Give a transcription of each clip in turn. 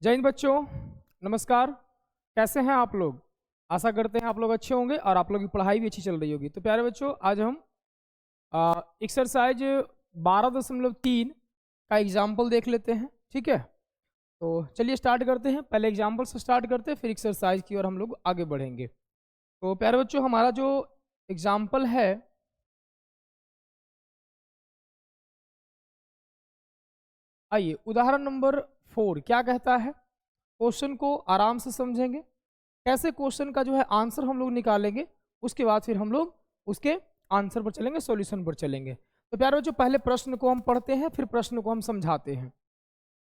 जय हिंद बच्चों, नमस्कार। कैसे हैं आप लोग? आशा करते हैं आप लोग अच्छे होंगे और आप लोगों की पढ़ाई भी अच्छी चल रही होगी। तो प्यारे बच्चों, आज हम एक्सरसाइज 12.3 का एग्जाम्पल देख लेते हैं। ठीक है, तो चलिए स्टार्ट करते हैं। पहले एग्जाम्पल से स्टार्ट करते हैं, फिर एक्सरसाइज की ओर हम लोग आगे बढ़ेंगे। तो प्यारे बच्चों, हमारा जो एग्जाम्पल है, आइए उदाहरण नंबर 4 क्या कहता है। क्वेश्चन को आराम से समझेंगे, कैसे क्वेश्चन का जो है आंसर हम लोग निकालेंगे, उसके बाद फिर हम लोग उसके आंसर पर चलेंगे, सॉल्यूशन पर चलेंगे। तो प्यारे बच्चों, पहले प्रश्न को हम पढ़ते हैं, फिर प्रश्न को हम समझाते हैं।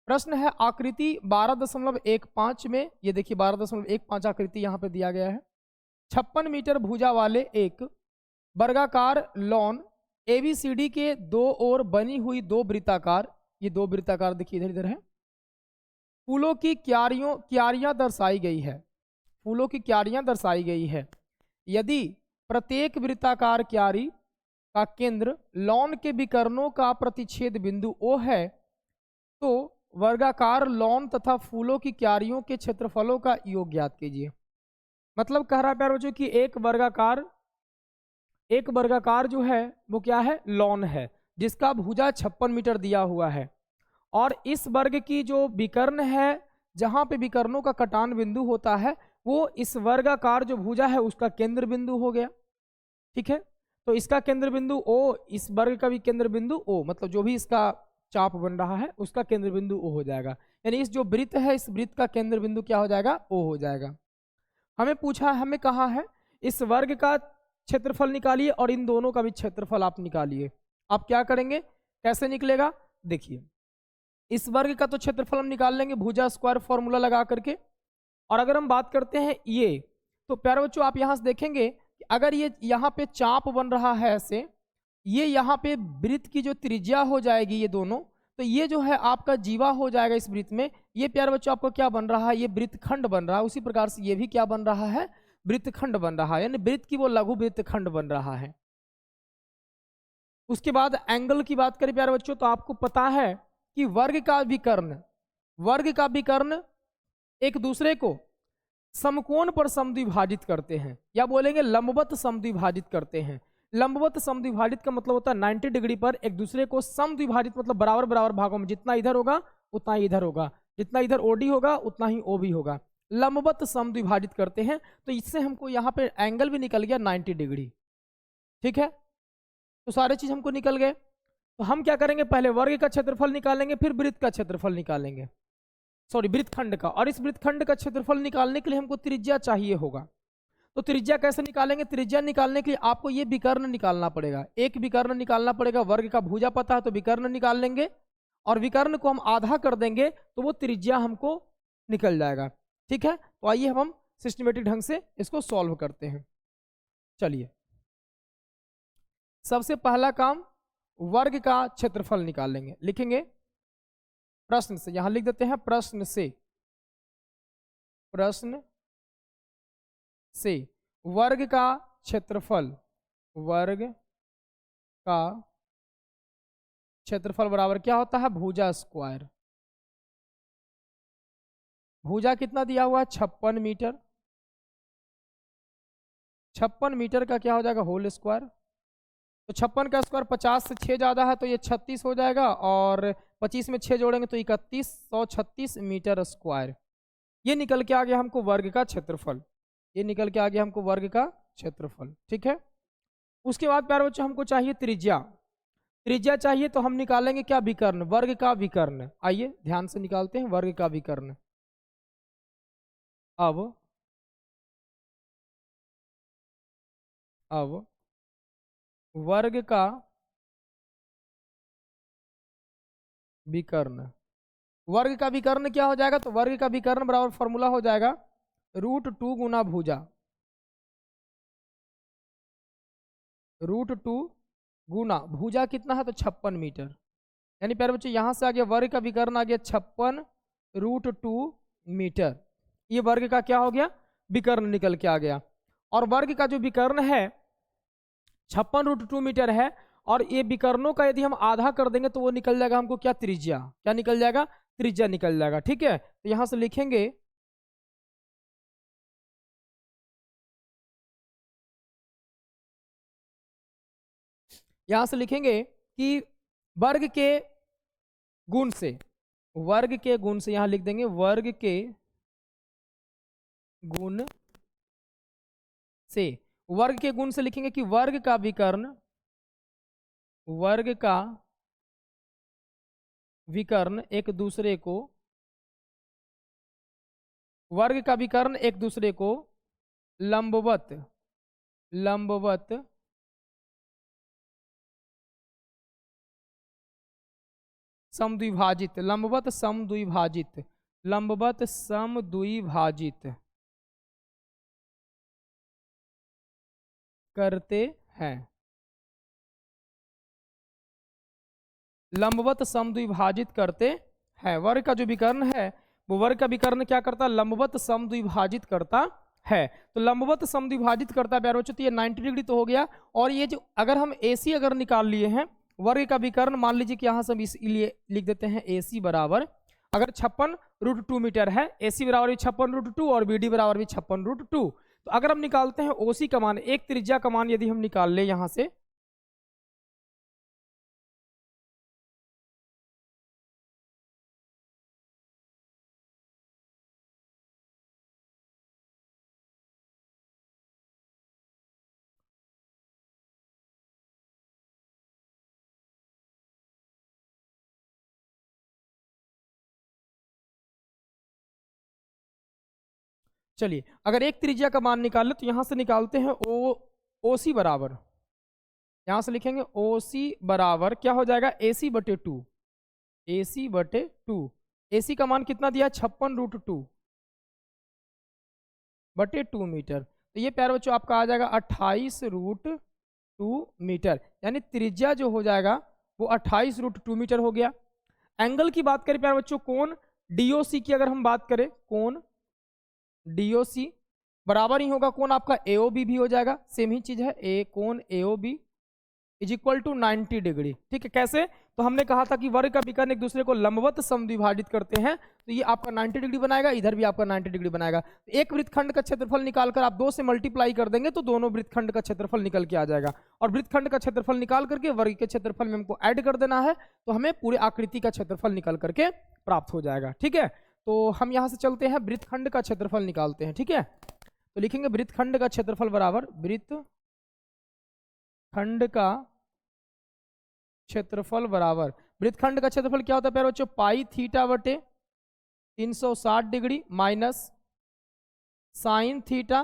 प्रश्न है आकृति 12.15 में, ये देखिए 12.15 आकृति यहाँ पे दिया गया है। 56 मीटर भुजा वाले एक वर्गाकार लॉन ABCD के दो ओर बनी हुई दो वृत्ताकार, ये दो वृत्ताकार देखिए इधर इधर है, फूलों की क्यारियां दर्शाई गई है। फूलों की क्यारियां दर्शाई गई है। यदि प्रत्येक वृत्ताकार क्यारी का केंद्र लॉन के विकर्णों का प्रतिच्छेद बिंदु O है, तो वर्गाकार लॉन तथा फूलों की क्यारियों के क्षेत्रफलों का योग ज्ञात कीजिए। मतलब कह रहा है प्यारे बच्चों कि एक वर्गाकार जो है वो क्या है, लॉन है, जिसका भुजा 56 मीटर दिया हुआ है। और इस वर्ग की जो विकर्ण है, जहां पे विकर्णों का कटान बिंदु होता है, वो इस वर्गाकार जो भुजा है उसका केंद्र बिंदु हो गया। ठीक है, तो इसका केंद्र बिंदु O, इस वर्ग का भी केंद्र बिंदु O, मतलब जो भी इसका चाप बन रहा है उसका केंद्र बिंदु O हो जाएगा। यानी इस जो वृत्त है, इस वृत्त का केंद्र बिंदु क्या हो जाएगा, O हो जाएगा। हमें कहा है इस वर्ग का क्षेत्रफल निकालिए और इन दोनों का भी क्षेत्रफल आप निकालिए। आप क्या करेंगे, कैसे निकलेगा, देखिए। इस वर्ग का तो क्षेत्रफल हम निकाल लेंगे भुजा स्क्वायर फॉर्मूला लगा करके। और अगर हम बात करते हैं ये, तो प्यारे बच्चों आप यहां से देखेंगे कि अगर ये यहाँ पे चाप बन रहा है ऐसे, ये यहाँ पे वृत्त की जो त्रिज्या हो जाएगी ये दोनों, तो ये जो है आपका जीवा हो जाएगा इस वृत्त में। ये प्यारे बच्चों आपको क्या बन रहा है, ये वृत्तखंड बन रहा है। उसी प्रकार से ये भी क्या बन रहा है, वृत्तखंड बन रहा है, यानी वृत्त की वो लघु वृत्तखंड बन रहा है। उसके बाद एंगल की बात करें प्यारे बच्चों, तो आपको पता है कि वर्ग का विकर्ण एक दूसरे को समकोण पर समद्विभाजित करते हैं, या बोलेंगे लंबवत समद्विभाजित करते हैं। लंबवत समद्विभाजित का मतलब होता है 90 डिग्री पर एक दूसरे को समद्विभाजित, मतलब बराबर बराबर भागों में, जितना इधर होगा उतना ही इधर होगा, जितना इधर OD होगा उतना ही OB होगा। लंबवत समद्विभाजित करते हैं, तो इससे हमको यहाँ पे एंगल भी निकल गया 90 डिग्री। ठीक है, तो सारे चीज हमको निकल गए। तो हम क्या करेंगे, पहले वर्ग का क्षेत्रफल निकालेंगे, फिर वृत्त का क्षेत्रफल निकालेंगे, सॉरी वृत्तखंड का। और इस वृत्तखंड का क्षेत्रफल निकालने के लिए हमको त्रिज्या चाहिए होगा। तो त्रिज्या कैसे निकालेंगे, त्रिज्या निकालने के लिए आपको ये विकर्ण निकालना पड़ेगा, एक विकर्ण निकालना पड़ेगा। वर्ग का भुजा पता है तो विकर्ण निकाल लेंगे, और विकर्ण को हम आधा कर देंगे तो वो त्रिज्या हमको निकल जाएगा। ठीक है, तो आइए हम सिस्टमेटिक ढंग से इसको सॉल्व करते हैं। चलिए, सबसे पहला काम वर्ग का क्षेत्रफल निकाल लेंगे। लिखेंगे प्रश्न से, यहां लिख देते हैं प्रश्न से वर्ग का क्षेत्रफल बराबर क्या होता है, भुजा स्क्वायर। भुजा कितना दिया हुआ है, 56 मीटर। 56 मीटर का क्या हो जाएगा, होल स्क्वायर। तो 56 का स्क्वायर 50 से 6 ज्यादा है तो ये 36 हो जाएगा, और 25 में 6 जोड़ेंगे तो 3136 मीटर स्क्वायर। ये निकल के आ गया हमको वर्ग का क्षेत्रफल, ठीक है। उसके बाद प्यारे बच्चों हमको चाहिए त्रिज्या चाहिए, तो हम निकालेंगे क्या, विकर्ण, वर्ग का विकर्ण। आइए ध्यान से निकालते हैं वर्ग का विकर्ण। अब वर्ग का विकर्ण, क्या हो जाएगा, तो वर्ग का विकर्ण बराबर फॉर्मूला हो जाएगा √2 गुना भुजा, √2 गुना भुजा कितना है, तो 56 मीटर। यानी प्यारे बच्चों यहां से आ गया वर्ग का विकर्ण आ गया 56 √2 मीटर। ये वर्ग का क्या हो गया, विकर्ण निकल के आ गया। और वर्ग का जो विकर्ण है 56 √2 मीटर है, और ये विकर्णों का यदि हम आधा कर देंगे तो वो निकल जाएगा हमको क्या, त्रिज्या। क्या निकल जाएगा, त्रिज्या निकल जाएगा। ठीक है, तो यहां से लिखेंगे कि वर्ग के गुण से, वर्ग के गुण से यहां लिख देंगे वर्ग के गुण से, वर्ग के गुण से लिखेंगे कि वर्ग का विकर्ण, वर्ग का विकर्ण एक दूसरे को, वर्ग का विकर्ण एक दूसरे को लंबवत, लंबवत समद्विभाजित, लंबवत समद्विभाजित, लंबवत समद्विभाजित करते हैं, लंबवत समद्विभाजित करते हैं। वर्ग का जो विकर्ण है वो वर्ग का विकर्ण क्या करता है, लंबवत समद्विभाजित करता है। तो लंबवत समद्विभाजित करता है प्यारे बच्चों, तो ये 90 डिग्री तो हो गया। और ये जो अगर हम AC अगर निकाल लिए हैं वर्ग का विकर्ण, मान लीजिए कि यहाँ से हम इसलिए लिख देते हैं AC बराबर, अगर 56√2 मीटर है, AC बराबर भी 56√2 और BD बराबर भी 56√2। तो अगर हम निकालते हैं OC का मान, एक त्रिज्या का मान यदि हम निकाल ले यहाँ से, चलिए अगर एक त्रिज्या का मान निकाले तो यहां से निकालते हैं OC बराबर, यहां से लिखेंगे OC बराबर क्या हो जाएगा, AC बटे 2, AC बटे 2। AC का मान कितना दिया, 56√2 बटे 2 मीटर। तो ये प्यारे बच्चों आपका आ जाएगा 28√2 मीटर, यानी त्रिज्या जो हो जाएगा वो 28√2 मीटर हो गया। एंगल की बात करें प्यारे बच्चों, कोण DOC की अगर हम बात करें, कोण DOC बराबर ही होगा कोण आपका AOB भी हो जाएगा, सेम ही चीज है, कोण AOB is equal to 90 degree. ठीक है, कैसे, तो हमने कहा था कि वर्ग का विकर्ण एक दूसरे को लंबवत समद्विभाजित करते हैं, तो ये आपका 90 डिग्री बनाएगा, इधर भी आपका 90 डिग्री बनाएगा। तो एक वृत्तखंड का क्षेत्रफल निकालकर आप 2 से मल्टीप्लाई कर देंगे तो दोनों वृत्तखंड का क्षेत्रफल निकल के आ जाएगा, और वृत्तखंड का क्षेत्रफल निकाल करके वर्ग के क्षेत्रफल में हमको ऐड कर देना है, तो हमें पूरे आकृति का क्षेत्रफल निकल करके प्राप्त हो जाएगा। ठीक है, तो हम यहाँ से चलते हैं वृत्तखंड का क्षेत्रफल निकालते हैं। ठीक है, तो लिखेंगे वृत्तखंड का क्षेत्रफल बराबर, वृत्तखंड का क्षेत्रफल बराबर, वृत्तखंड का क्षेत्रफल क्या होता है प्यारे बच्चों, पाई थीटा बटे 360 degree minus sine theta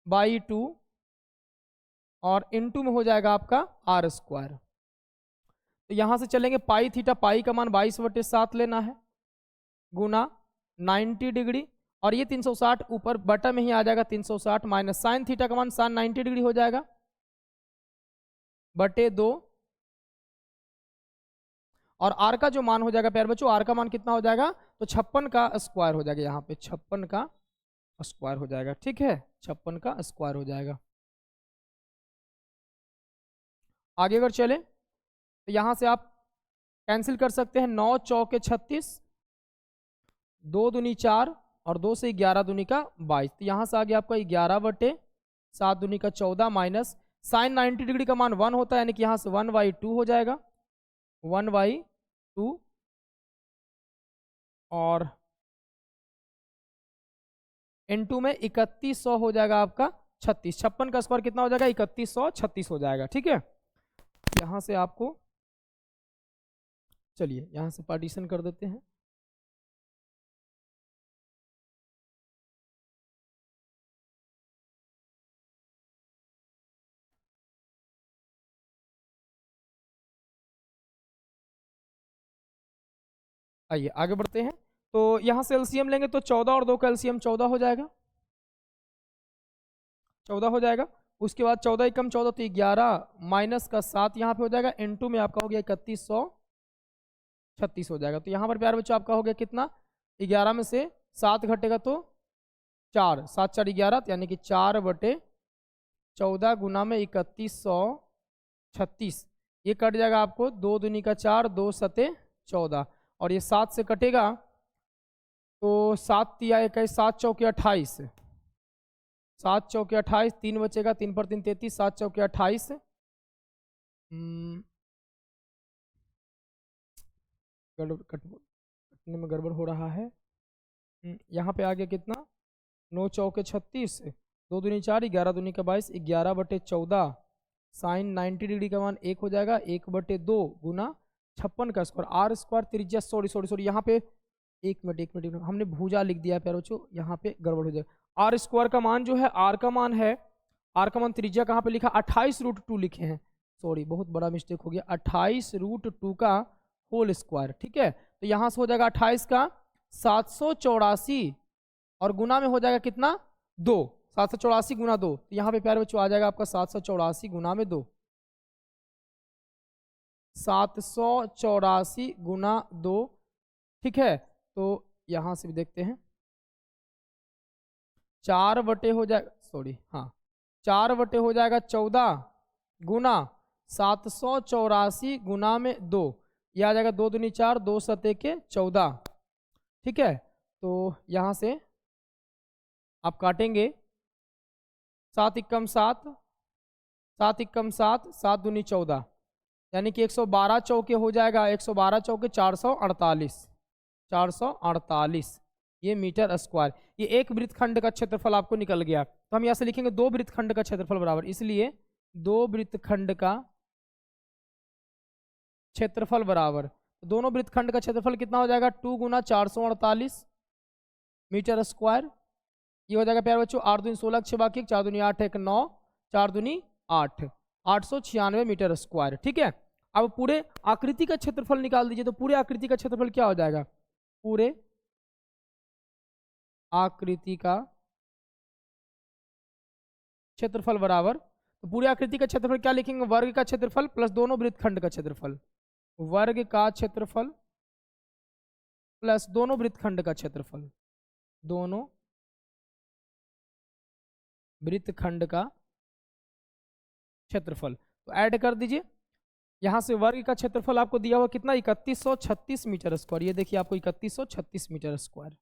by 2 और इनटू में हो जाएगा आपका r²। तो यहां से चलेंगे पाई थीटा, पाई का मान 22/7 लेना है, गुना 90 डिग्री, और ये 360 ऊपर बटा में ही आ जाएगा 360, माइनस साइन थीटा का मान साइन 90 डिग्री हो जाएगा बटे 2, और आर का जो मान हो जाएगा प्यारे बच्चों, आर का मान कितना हो जाएगा, तो 56 का स्क्वायर हो जाएगा, यहाँ पे 56 का स्क्वायर हो जाएगा। ठीक है, 56 का स्क्वायर हो जाएगा। आगे अगर चले तो यहाँ से आप कैंसिल कर सकते हैं, 9 चौके 36, 2 दूनी 4 और 2 से 11 दूनी का 22, तो यहाँ से आ गया आपका 11/7 दूनी का 14 माइनस साइन 90 डिग्री का मान 1 होता है, यानी कि यहाँ से 1/2 हो जाएगा, 1/2, और N2 में 3100 हो जाएगा आपका 36, 56 का स्क्वायर कितना हो जाएगा, 3136 हो जाएगा। ठीक है, यहां से आपको, चलिए यहां से पार्टीशन कर देते हैं, आइए आगे बढ़ते हैं। तो यहां से एलसीएम लेंगे तो 14 और 2 का एलसीएम 14 हो जाएगा, 14 हो जाएगा। उसके बाद 14 एकम 14 तो 11 माइनस का 7 यहाँ पे हो जाएगा, N2 में आपका हो गया 3136 हो जाएगा। तो यहाँ पर प्यारे बच्चों आपका हो गया कितना, 11 में से 7 घटेगा तो 4, 7 4 11, यानी कि 4/14 गुना में 3136, ये कट जाएगा आपको, 2 दूनी का 4, 2 सते 14, और ये 7 से कटेगा तो 7 तिया 21, 7 चौके 28, 7 चौके 28, 3 बचेगा, 3 पर 3 33, 7 चौके 28। कटने में गड़बड़ हो रहा है। यहाँ पे आ गया कितना, 9 चौके 36, 2 दूनी 4, 11 दूनी का 22, 11/14, साइन 90 डिग्री का मान 1 हो जाएगा, 1/2 गुना 56 का स्क्वायर, आर स्क्वायर त्रिज्या, सॉरी यहाँ पे एक मिनट हमने भुजा लिख दिया है प्यारे बच्चों, यहाँ पे गड़बड़ हो जाएगा। आर स्क्वायर का मान जो है, आर का मान है, आर का मान त्रिज्या कहाँ पे लिखा, 28√2 लिखे हैं, सॉरी बहुत बड़ा मिस्टेक हो गया, 28√2 का होल स्क्वायर। ठीक है, तो यहाँ से हो जाएगा 28 का 784 और गुना में हो जाएगा कितना, 2, 784 गुना 2, तो यहाँ पे प्यारे बच्चों आ जाएगा आपका 784 गुना में 2, 784 गुना 2। ठीक है, तो यहाँ से भी देखते हैं, 4 बटे हो जाएगा, सॉरी हाँ 4 बटे हो जाएगा 14 गुना 784 गुना में 2, यह आ जाएगा 2 दूनी 4, 2 सते के 14। ठीक है, तो यहाँ से आप काटेंगे, 7 एकम 7, 7 एकम 7, 7 दूनी 14, यानी कि 112 चौके हो जाएगा, 112 चौके 448, 448 ये मीटर स्क्वायर। ये एक वृत्तखंड का क्षेत्रफल आपको निकल गया, तो हम यहाँ से लिखेंगे 2 वृत्तखंड का क्षेत्रफल बराबर, इसलिए 2 वृत्तखंड का क्षेत्रफल बराबर, तो दोनों वृत्तखंड का क्षेत्रफल कितना हो जाएगा, 2 गुना 448 मीटर स्क्वायर। ये हो जाएगा प्यारे बच्चों 8 दूनी 16, 6 बाकी 4 दूनी 8, 1 9, 4 दूनी 8, 896 मीटर स्क्वायर। ठीक है, अब पूरे आकृति का क्षेत्रफल निकाल दीजिए, तो पूरे आकृति का क्षेत्रफल क्या हो जाएगा, पूरे आकृति का क्षेत्रफल बराबर, तो पूरे आकृति का क्षेत्रफल क्या लिखेंगे, वर्ग का क्षेत्रफल प्लस दोनों वृत्तखंड का क्षेत्रफल, वर्ग का क्षेत्रफल प्लस दोनों वृत्तखंड का क्षेत्रफल, दोनों वृत्तखंड का क्षेत्रफल, तो ऐड कर दीजिए। यहां से वर्ग का क्षेत्रफल आपको दिया हुआ कितना, 3136 मीटर स्क्वायर, ये देखिए आपको 3136 मीटर स्क्वायर,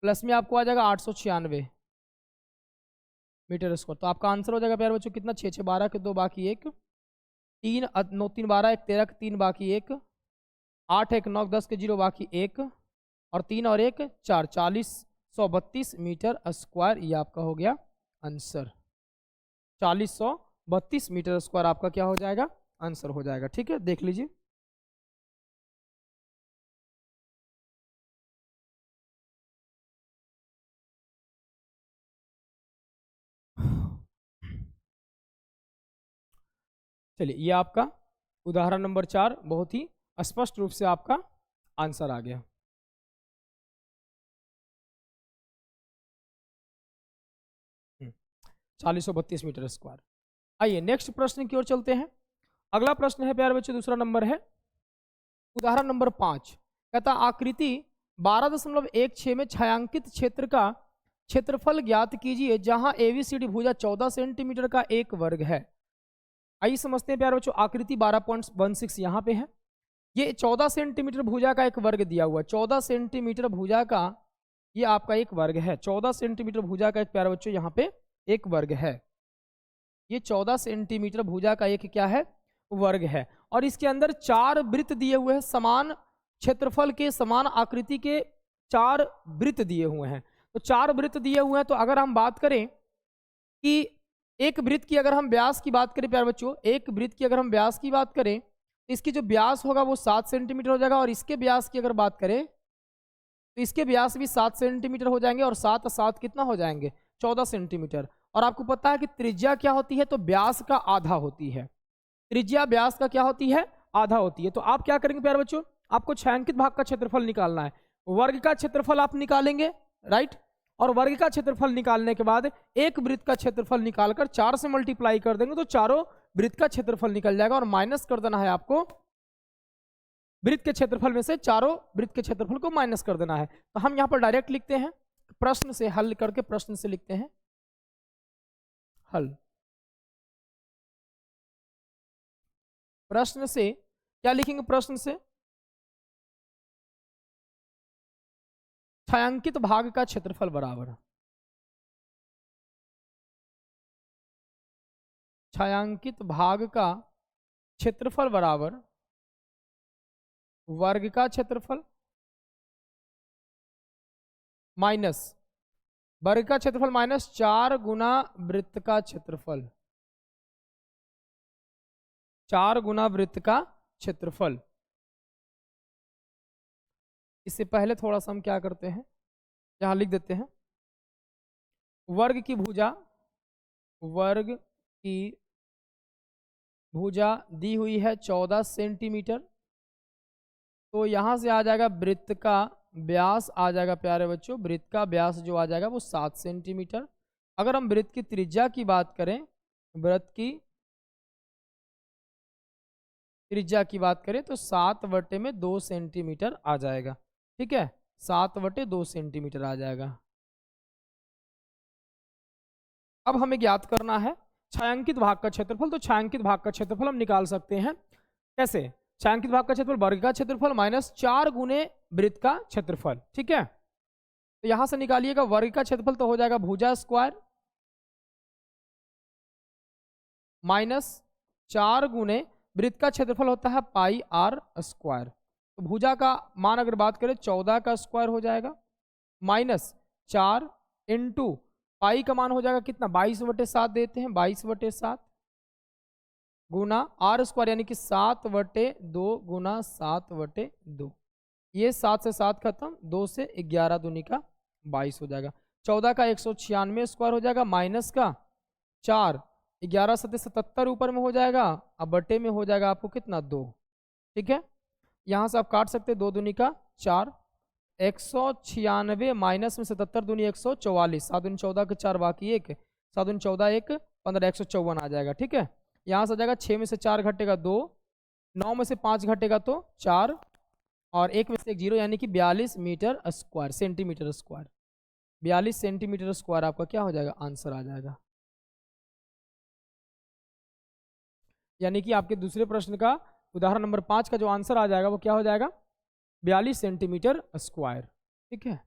प्लस में आपको आ जाएगा 896 मीटर स्क्वायर, तो आपका आंसर हो जाएगा प्यारे बच्चों कितना, 6 6 12 के 2 बाकी 1, 3 9 3 12 1 13 के 3 बाकी 1, 8 1 9 10 के 0 बाकी 1, और 3 और 1 4, 4032 मीटर स्क्वायर, ये आपका हो गया आंसर, 4032 मीटर स्क्वायर आपका क्या हो जाएगा, आंसर हो जाएगा। ठीक है, देख लीजिए। चलिए, ये आपका उदाहरण नंबर 4 बहुत ही स्पष्ट रूप से आपका आंसर आ गया। हम्म, 4032 मीटर स्क्वायर। आइए नेक्स्ट प्रश्न की ओर चलते हैं। अगला प्रश्न है प्यारे बच्चों, दूसरा नंबर है उदाहरण नंबर 5, कहता आकृति 12.16 में छायांकित क्षेत्र का क्षेत्रफल ज्ञात कीजिए जहां एबीसीडी भुजा 14 सेंटीमीटर का एक वर्ग है। आइए समझते हैं प्यारे बच्चों, आकृति 12.16 यहाँ पे है, ये 14 सेंटीमीटर भुजा का एक वर्ग दिया हुआ है, 14 सेंटीमीटर भुजा का ये आपका एक वर्ग है, 14 सेंटीमीटर भुजा का एक प्यारे बच्चों यहाँ पे एक वर्ग है, ये 14 सेंटीमीटर भुजा का एक क्या है, वर्ग है, और इसके अंदर 4 वृत्त दिए हुए हैं, समान क्षेत्रफल के समान आकृति के 4 वृत्त दिए हुए हैं। तो 4 वृत्त दिए हुए हैं, तो अगर हम बात करें कि एक वृत्त की अगर हम व्यास की बात करें प्यारे बच्चों, एक वृत्त की अगर हम व्यास की बात करें, इसकी जो व्यास होगा वो 7 सेंटीमीटर हो जाएगा, और इसके व्यास की अगर बात करें तो इसके व्यास भी 7 सेंटीमीटर हो जाएंगे, और 7 7 कितना हो जाएंगे, 14 सेंटीमीटर। और आपको पता है कि त्रिज्या क्या होती है, तो व्यास का आधा होती है, त्रिज्या व्यास का क्या होती है, आधा होती है। तो आप क्या करेंगे प्यारे बच्चों, आपको छायांकित भाग का क्षेत्रफल निकालना है, वर्ग का क्षेत्रफल आप निकालेंगे, राइट, और वर्ग का क्षेत्रफल निकालने के बाद एक वृत्त का क्षेत्रफल निकालकर 4 से मल्टीप्लाई कर देंगे, तो चारों वृत्त का क्षेत्रफल निकल जाएगा, और माइनस कर देना है आपको वृत्त के क्षेत्रफल में से चारों वृत्त के क्षेत्रफल को माइनस कर देना है। तो हम यहाँ पर डायरेक्ट लिखते हैं, प्रश्न से हल करके प्रश्न से लिखते हैं हल। प्रश्न से क्या लिखेंगे प्रश्न से? छायांकित भाग का क्षेत्रफल बराबर, छायांकित भाग का क्षेत्रफल बराबर वर्ग का क्षेत्रफल माइनस वर्ग का क्षेत्रफल माइनस 4 गुना वृत्त का क्षेत्रफल, 4 गुना वृत्त का क्षेत्रफल। इससे पहले थोड़ा सा हम क्या करते हैं, यहां लिख देते हैं वर्ग की भुजा, वर्ग की भुजा दी हुई है 14 सेंटीमीटर, तो यहां से आ जाएगा वृत्त का व्यास आ जाएगा प्यारे बच्चों, वृत्त का व्यास जो आ जाएगा वो 7 सेंटीमीटर। अगर हम वृत्त की त्रिज्या की बात करें, वृत्त की त्रिज्या की बात करें तो 7/2 सेंटीमीटर आ जाएगा। ठीक है, 7/2 सेंटीमीटर आ जाएगा। अब हमें ज्ञात करना है छायांकित भाग का क्षेत्रफल। तो छायांकित भाग का क्षेत्रफल हम निकाल सकते हैं कैसे? छायांकित भाग का क्षेत्रफल वर्ग का क्षेत्रफल माइनस 4 गुने वृत्त का क्षेत्रफल। ठीक है, तो यहां से निकालिएगा वर्ग का क्षेत्रफल तो हो जाएगा भुजा स्क्वायर माइनस 4 गुने वृत्त का क्षेत्रफल होता है पाई आर स्क्वायर। तो भुजा का मान अगर बात करें 14 का स्क्वायर हो जाएगा माइनस 4 इंटू पाई का मान हो जाएगा कितना, 22/7 देते हैं, 22/7 गुना आर स्क्वायर यानी कि 7/2 गुना 7/2। ये 7 से 7 खत्म, 2 से 11 दूनी का 22 हो जाएगा। 14 का 196 स्क्वायर हो जाएगा माइनस का 4, 11 7 77 ऊपर में हो जाएगा, अब बटे में हो जाएगा आपको कितना 2। ठीक है, यहाँ से आप काट सकते हैं 2 दूनी का 4, 196 माइनस में 77 दूनी 144, 7 दूनी 14 के 4 बाकी 1, 7 दूनी 14 1 15, 154 आ जाएगा। ठीक है, यहाँ से आ जाएगा 6 में से 4 घटेगा 2, 9 में से 5 घटेगा तो 4 और 1 में से 1 0 यानी कि 42 metre square centimetre square, 42 centimetre square आपका क्या हो जाएगा, आंसर आ जाएगा। यानी कि आपके दूसरे प्रश्न का उदाहरण नंबर 5 का जो आंसर आ जाएगा वो क्या हो जाएगा, 42 सेंटीमीटर स्क्वायर। ठीक है,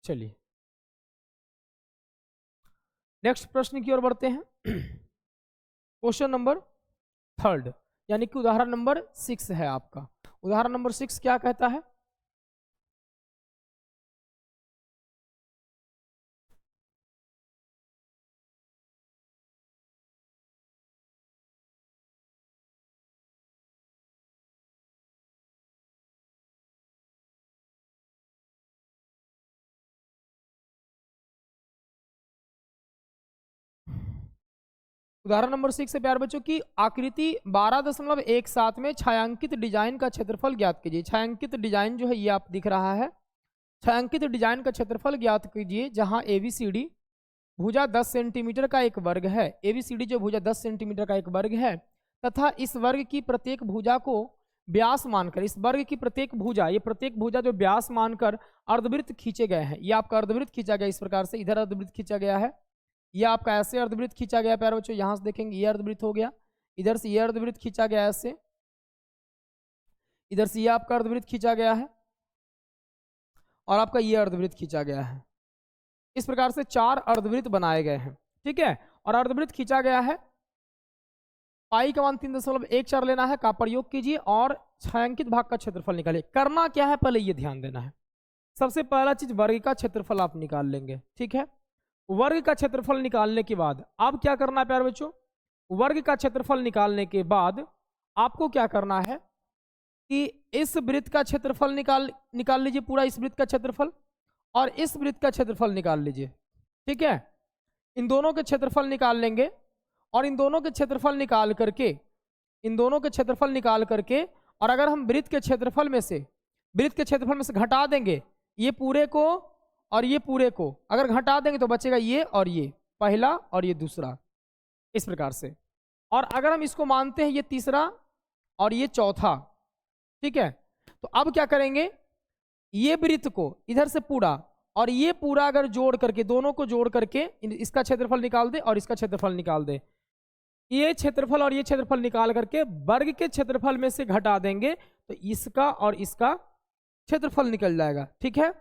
चलिए नेक्स्ट प्रश्न की ओर बढ़ते हैं। क्वेश्चन नंबर 3 यानी कि उदाहरण नंबर 6 है आपका। उदाहरण नंबर 6 क्या कहता है, उदाहरण नंबर 6 से प्यारे बच्चों की आकृति 12.17 में छायांकित डिजाइन का क्षेत्रफल ज्ञात कीजिए। छायांकित डिजाइन जो है ये आप दिख रहा है, छायांकित डिजाइन का क्षेत्रफल ज्ञात कीजिए जहां एबीसीडी भुजा 10 सेंटीमीटर का एक वर्ग है। एबीसीडी जो भुजा 10 सेंटीमीटर का एक वर्ग है तथा इस वर्ग की प्रत्येक भुजा को व्यास मानकर, इस वर्ग की प्रत्येक भुजा, ये प्रत्येक भुजा जो व्यास मानकर अर्धवृत्त खींचे गए हैं। ये आपका अर्धवृत्त खींचा गया इस प्रकार से, इधर अर्धवृत्त खींचा गया है, ये आपका ऐसे अर्धवृत्त खींचा गया प्यारे बच्चों, यहां से देखेंगे ये अर्धवृत्त हो गया, इधर से ये अर्धवृत्त खींचा गया ऐसे, इधर से ये आपका अर्धवृत्त खींचा गया है और आपका ये अर्धवृत्त खींचा गया है। इस प्रकार से 4 अर्धवृत्त बनाए गए हैं। ठीक है, और अर्धवृत्त खींचा गया है, पाई का मान 3.14 लेना है, का प्रयोग कीजिए और छायांकित भाग का क्षेत्रफल निकालिए। करना क्या है पहले ये ध्यान देना है। सबसे पहला चीज वर्ग का क्षेत्रफल आप निकाल लेंगे। ठीक है, वर्ग का क्षेत्रफल निकालने के बाद अब क्या करना है प्यारे बच्चों, वर्ग का क्षेत्रफल निकालने के बाद आपको क्या करना है कि इस वृत्त का क्षेत्रफल निकाल लीजिए, पूरा इस वृत्त का क्षेत्रफल, और इस वृत्त का क्षेत्रफल निकाल लीजिए। ठीक है, इन दोनों के क्षेत्रफल निकाल लेंगे और इन दोनों के क्षेत्रफल निकाल करके, इन दोनों के क्षेत्रफल निकाल करके, और अगर हम वृत्त के क्षेत्रफल में से घटा देंगे ये पूरे को और ये पूरे को, अगर घटा देंगे तो बचेगा ये और ये, पहला और ये दूसरा, इस प्रकार से। और अगर हम इसको मानते हैं ये तीसरा और ये चौथा, ठीक है, तो अब क्या करेंगे, ये वृत्त को इधर से पूरा और ये पूरा अगर जोड़ करके, दोनों को जोड़ करके इसका क्षेत्रफल निकाल दे और इसका क्षेत्रफल निकाल दे, ये क्षेत्रफल और ये क्षेत्रफल निकाल करके वर्ग के क्षेत्रफल में से घटा देंगे तो इसका और इसका क्षेत्रफल निकल जाएगा। ठीक है,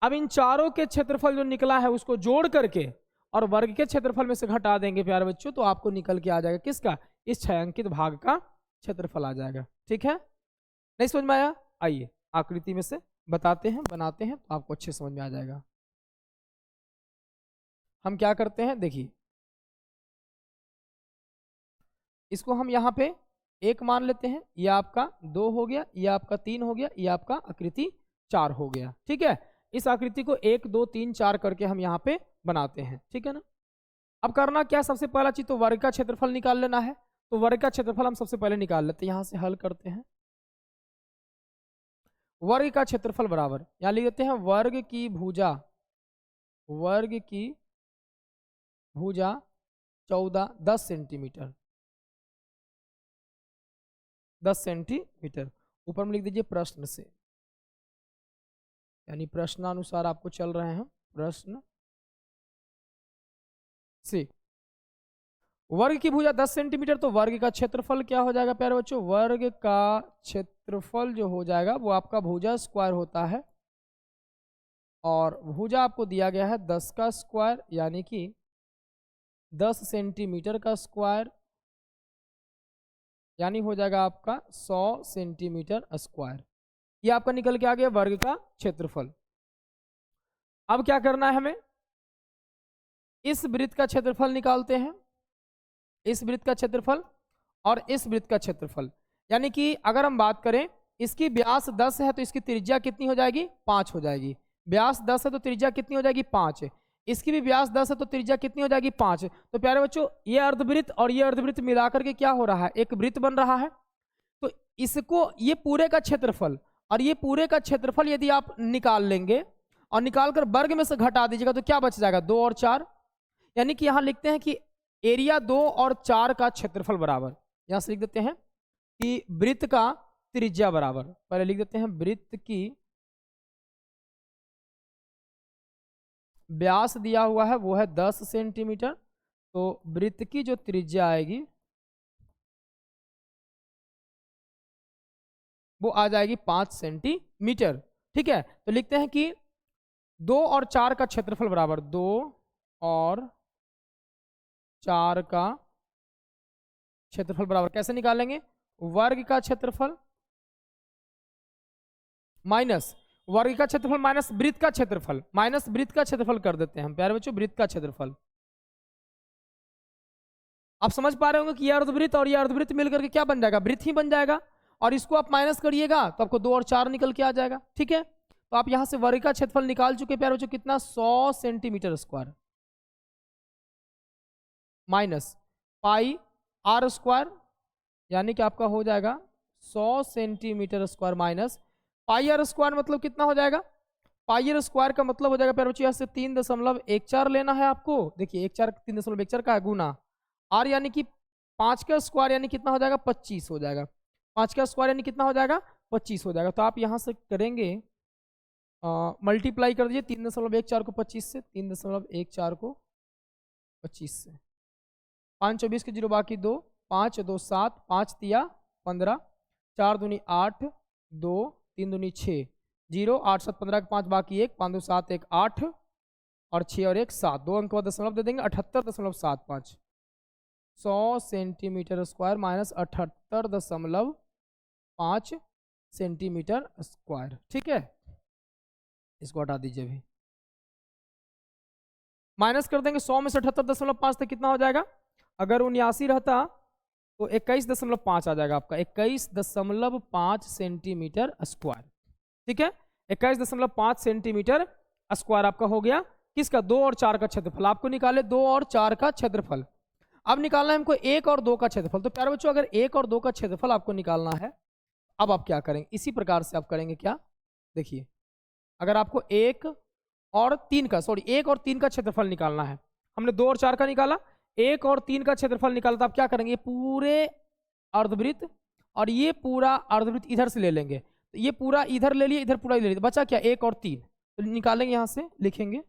अब इन चारों के क्षेत्रफल जो निकला है उसको जोड़ करके और वर्ग के क्षेत्रफल में से घटा देंगे प्यारे बच्चों, तो आपको निकल के आ जाएगा किसका, इस छायांकित भाग का क्षेत्रफल आ जाएगा। ठीक है, नहीं समझ में आया? आइए आकृति में से बताते हैं, बनाते हैं, तो आपको अच्छे समझ में आ जाएगा। हम क्या करते हैं, देखिए इसको हम यहाँ पे 1 मान लेते हैं, ये आपका 2 हो गया, ये आपका 3 हो गया, ये आपका आकृति 4 हो गया। ठीक है, इस आकृति को 1 2 3 4 करके हम यहाँ पे बनाते हैं। ठीक है ना, अब करना क्या है, सबसे पहला चीज तो वर्ग का क्षेत्रफल निकाल लेना है। तो वर्ग का क्षेत्रफल हम सबसे पहले निकाल लेते हैं, यहाँ से हल करते हैं। वर्ग का क्षेत्रफल बराबर, यहाँ लिख देते हैं वर्ग की भुजा, वर्ग की भुजा 10 सेंटीमीटर, 10 सेंटीमीटर। ऊपर में लिख दीजिए प्रश्न से, यानी प्रश्नानुसार आपको चल रहे हैं, प्रश्न से। वर्ग की भुजा 10 सेंटीमीटर, तो वर्ग का क्षेत्रफल क्या हो जाएगा प्यारे बच्चों, वर्ग का क्षेत्रफल जो हो जाएगा वो आपका भुजा स्क्वायर होता है, और भुजा आपको दिया गया है 10 का स्क्वायर, यानी कि 10 सेंटीमीटर का स्क्वायर, यानी हो जाएगा आपका 100 सेंटीमीटर स्क्वायर। ये आपका निकल के आ गया वर्ग का क्षेत्रफल। अब क्या करना है हमें, इस वृत्त का क्षेत्रफल निकालते हैं, इस वृत्त का क्षेत्रफल और इस वृत्त का क्षेत्रफल। यानी कि अगर हम बात करें, इसकी व्यास 10 है तो इसकी त्रिज्या कितनी हो जाएगी, 5 हो जाएगी। व्यास 10 है तो त्रिज्या कितनी हो जाएगी, 5। इसकी भी व्यास 10 है तो त्रिज्या कितनी हो जाएगी, 5। तो प्यारे बच्चों ये अर्धवृत्त और ये अर्धवृत्त मिलाकर के क्या हो रहा है, एक वृत्त बन रहा है। तो इसको, ये पूरे का क्षेत्रफल और ये पूरे का क्षेत्रफल यदि आप निकाल लेंगे और निकाल कर वर्ग में से घटा दीजिएगा तो क्या बच जाएगा, 2 और 4। यानी कि यहां लिखते हैं कि एरिया 2 और 4 का क्षेत्रफल बराबर, यहां से लिख देते हैं कि वृत्त का त्रिज्या बराबर, पहले लिख देते हैं वृत्त की व्यास दिया हुआ है वो है 10 सेंटीमीटर, तो वृत्त की जो त्रिज्या आएगी वो आ जाएगी 5 सेंटीमीटर। ठीक है, तो लिखते हैं कि 2 और 4 का क्षेत्रफल बराबर, 2 और 4 का क्षेत्रफल बराबर, कैसे निकालेंगे, वर्ग का क्षेत्रफल माइनस वर्ग का क्षेत्रफल माइनस वृत्त का क्षेत्रफल, माइनस वृत्त का क्षेत्रफल कर देते हैं हम प्यारे बच्चों, वृत्त का क्षेत्रफल। आप समझ पा रहे होंगे कि यह अर्धवृत्त और यह अर्धवृत्त मिलकर के क्या बन जाएगा, वृत्त ही बन जाएगा। और इसको आप माइनस करिएगा तो आपको 2 और 4 निकल के आ जाएगा। ठीक है, तो आप यहां से वर्ग का क्षेत्रफल निकाल चुके प्यारे बच्चों, कितना, 100 centimetre square minus pi r square, यानी कि आपका हो जाएगा 100 centimetre square minus pi r square, मतलब कितना हो जाएगा, पाई आर स्क्वायर का मतलब हो जाएगा प्यारे बच्चों यहाँ से 3.14 लेना है आपको। देखिए 3.14 का गुना आर, यानी कि 5 का स्क्वायर, यानी कितना हो जाएगा, 25 हो जाएगा। 5 का स्क्वायर यानी कितना हो जाएगा, 25 हो जाएगा। तो आप यहाँ से करेंगे मल्टीप्लाई कर दीजिए 3.14 को 25 से, 3.14 को 25 से, 5 24 के 0 बाकी 2, 5 2 7, 5 तिया 15, 4 दूनी 8, 2 3 दूनी 6, 0 8 7 15 के 5 बाकी 1, 5 2 7 1 8 और 6 और 1 7, 2 अंक बाद दशमलव दे देंगे, 78.75, 100 centimetre square minus 78.5 centimetre square. ठीक है, इसको हटा दीजिए, अभी माइनस कर देंगे 100 में से 78.5 तक कितना हो जाएगा, अगर 79 रहता तो 21.5 आ जाएगा आपका, 21.5 सेंटीमीटर स्क्वायर। ठीक है, 21.5 सेंटीमीटर स्क्वायर आपका हो गया किसका, 2 और 4 का क्षेत्रफल। आपको निकाले 2 और 4 का क्षेत्रफल। अब निकालना है हमको 1 और 2 का क्षेत्रफल। तो प्यारे बच्चों अगर 1 और 2 का क्षेत्रफल आपको निकालना है, अब आप क्या करेंगे, इसी प्रकार से आप करेंगे क्या, देखिए अगर आपको 1 और 3 का क्षेत्रफल निकालना है, हमने 2 और 4 का निकाला, 1 और 3 का क्षेत्रफल निकाला, तो आप क्या करेंगे, पूरे अर्धवृत्त और ये पूरा अर्धवृत्त इधर से ले लेंगे, तो ये पूरा इधर ले लिए, इधर पूरा ले लिए, बचा क्या, 1 और 3, तो निकालेंगे, यहां से लिखेंगे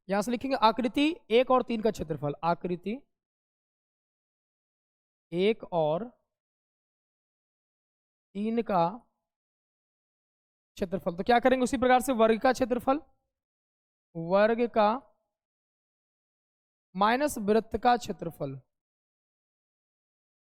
यहां से लिखेंगे आकृति 1 और 3 का क्षेत्रफल, आकृति 1 और 3 का क्षेत्रफल। तो क्या करेंगे उसी प्रकार से वर्ग का क्षेत्रफल, वर्ग का माइनस वृत्त का क्षेत्रफल।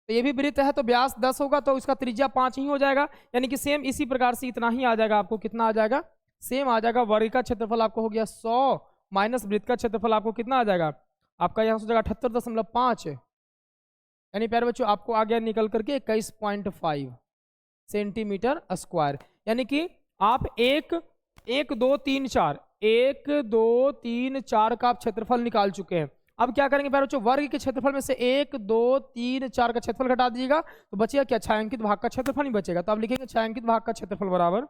तो ये भी वृत्त है तो व्यास 10 होगा तो इसका त्रिज्या 5 ही हो जाएगा, यानी कि सेम इसी प्रकार से इतना ही आ जाएगा आपको। कितना आ जाएगा? सेम आ जाएगा। वर्ग का क्षेत्रफल आपको हो गया 100 माइनस वृत्त का क्षेत्रफल आपको कितना आ जाएगा? आपका यहाँ हो जाएगा 78.5, यानी प्यारे बच्चों आपको आ गया निकल करके 21.5 सेंटीमीटर स्क्वायर। यानी कि आप 1 2 3 4 का आप क्षेत्रफल निकाल चुके हैं। अब क्या करेंगे प्यारे बच्चों, वर्ग के क्षेत्रफल में से 1 2 3 4 का क्षेत्रफल घटा दीजिएगा तो बचेगा क्या? छायांकित भाग का क्षेत्रफल ही बचेगा। तो आप लिखेंगे छायांकित भाग का क्षेत्रफल बराबर,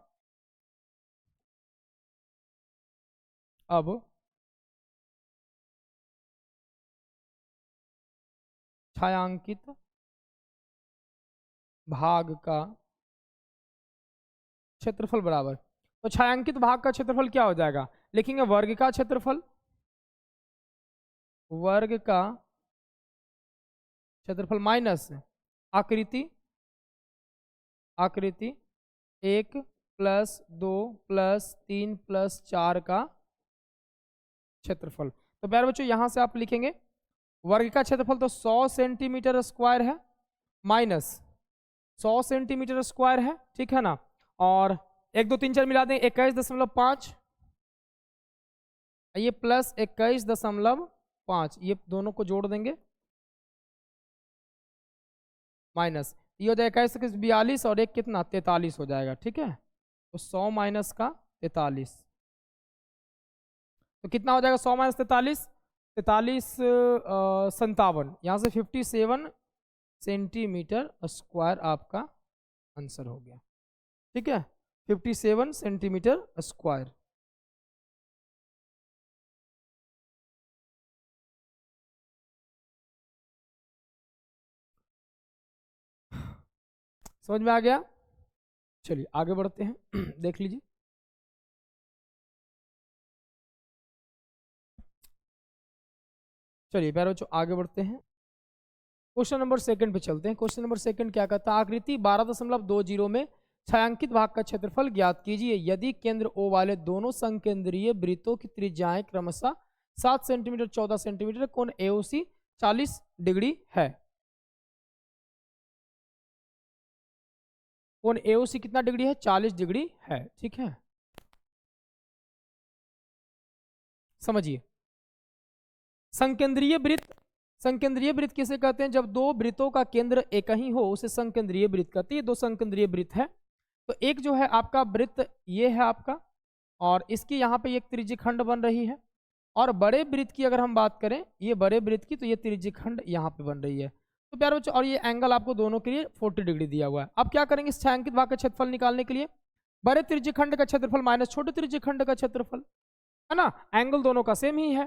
अब छायांकित भाग का क्षेत्रफल बराबर, तो छायांकित भाग का क्षेत्रफल क्या हो जाएगा? लिखेंगे वर्ग का क्षेत्रफल, वर्ग का क्षेत्रफल माइनस आकृति 1 प्लस 2 प्लस 3 प्लस 4 का क्षेत्रफल। तो प्यारे बच्चों यहां से आप लिखेंगे वर्ग का क्षेत्रफल तो 100 सेंटीमीटर स्क्वायर है, माइनस 100 सेंटीमीटर स्क्वायर है, ठीक है ना। और 1 2 3 4 मिला दें 21.5, ये प्लस 21.5, ये दोनों को जोड़ देंगे माइनस, ये हो जाएगा 21 42 और एक कितना 43 हो जाएगा, ठीक है। तो 100 माइनस का 43, तो कितना हो जाएगा 100 माइनस 43, 57, यहाँ से 57 सेंटीमीटर स्क्वायर आपका आंसर हो गया, ठीक है। 57 सेंटीमीटर स्क्वायर। समझ में आ गया? चलिए आगे बढ़ते हैं देख लीजिए। चलिए प्यारे बच्चों आगे बढ़ते हैं, क्वेश्चन नंबर 2 पे चलते हैं। क्वेश्चन नंबर 2 क्या कहता है? आकृति 12.20 में छायांकित भाग का क्षेत्रफल ज्ञात कीजिए यदि केंद्र O वाले दोनों संकेंद्रीय वृत्तों की त्रिज्याएं क्रमशः 7 सेंटीमीटर 14 सेंटीमीटर, कोण AOC 40 डिग्री है। कोण AOC कितना डिग्री है? 40 डिग्री है, ठीक है। समझिए, संकेंद्रीय वृत्त, संकेंद्रीय वृत्त किसे कहते हैं? जब दो वृत्तों का केंद्र एक ही हो उसे संकेंद्रीय वृत्त कहते हैं। दो संकेंद्रीय वृत्त है, तो एक जो है आपका वृत्त ये है आपका, और इसकी यहाँ पे एक त्रिज्यखंड बन रही है, और बड़े वृत्त की अगर हम बात करें, ये बड़े वृत्त की, तो ये त्रिज्यखंड यहाँ पे बन रही है। तो प्यारे बच्चों, और ये एंगल आपको दोनों के लिए 40 डिग्री दिया हुआ है। अब क्या करेंगे इस छायांकित भाग का क्षेत्रफल निकालने के लिए? बड़े त्रिज्यखंड का क्षेत्रफल माइनस छोटे त्रिज्यखंड का क्षेत्रफल, है ना। एंगल दोनों का सेम ही है।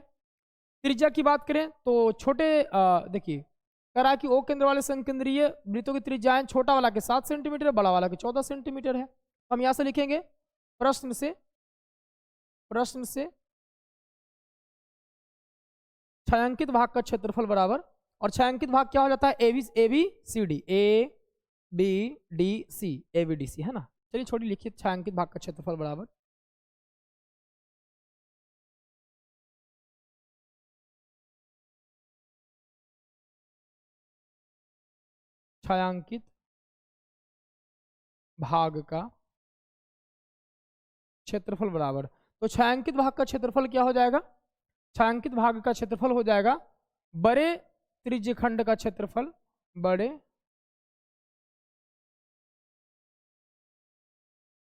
त्रिज्या की बात करें तो छोटे देखिए कह रहा है कि ओ केंद्र वाले संकेंद्रीय वृत्तों की त्रिज्याएं छोटा वाला के 7 सेंटीमीटर, बड़ा वाला के 14 सेंटीमीटर है। हम यहां से लिखेंगे प्रश्न से छायांकित भाग का क्षेत्रफल बराबर, और छायांकित भाग क्या हो जाता है? A B C D, A B D C, A B D C, है ना। चलिए छोटी लिखिए छायांकित भाग का क्षेत्रफल बराबर, छायांकित भाग का क्षेत्रफल बराबर, तो छायांकित भाग का क्षेत्रफल क्या हो जाएगा? छायांकित भाग का क्षेत्रफल हो जाएगा बड़े त्रिज्यखंड का क्षेत्रफल, बड़े